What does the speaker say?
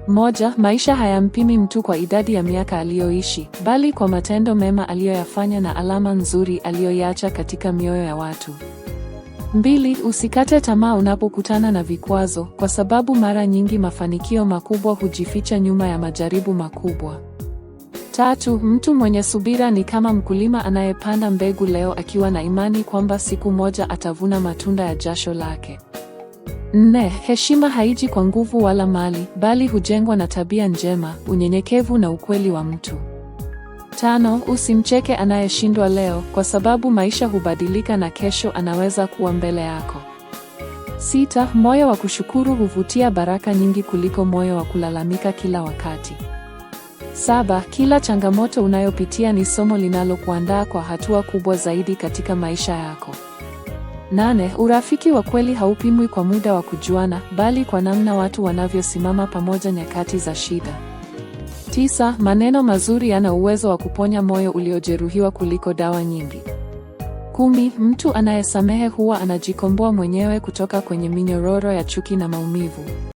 Moja, maisha hayampimi mtu kwa idadi ya miaka aliyoishi, bali kwa matendo mema aliyoyafanya na alama nzuri aliyoiacha katika mioyo ya watu. Mbili, usikate tamaa unapokutana na vikwazo, kwa sababu mara nyingi mafanikio makubwa hujificha nyuma ya majaribu makubwa. Tatu, mtu mwenye subira ni kama mkulima anayepanda mbegu leo akiwa na imani kwamba siku moja atavuna matunda ya jasho lake. Nne, heshima haiji kwa nguvu wala mali, bali hujengwa na tabia njema, unyenyekevu na ukweli wa mtu. Tano, usimcheke anayeshindwa leo, kwa sababu maisha hubadilika na kesho anaweza kuwa mbele yako. Sita, moyo wa kushukuru huvutia baraka nyingi kuliko moyo wa kulalamika kila wakati. Saba, kila changamoto unayopitia ni somo linalokuandaa kwa hatua kubwa zaidi katika maisha yako. Nane, urafiki wa kweli haupimwi kwa muda wa kujuana, bali kwa namna watu wanavyosimama pamoja nyakati za shida. Tisa, maneno mazuri yana uwezo wa kuponya moyo uliojeruhiwa kuliko dawa nyingi. 10, mtu anayesamehe huwa anajikomboa mwenyewe kutoka kwenye minyororo ya chuki na maumivu.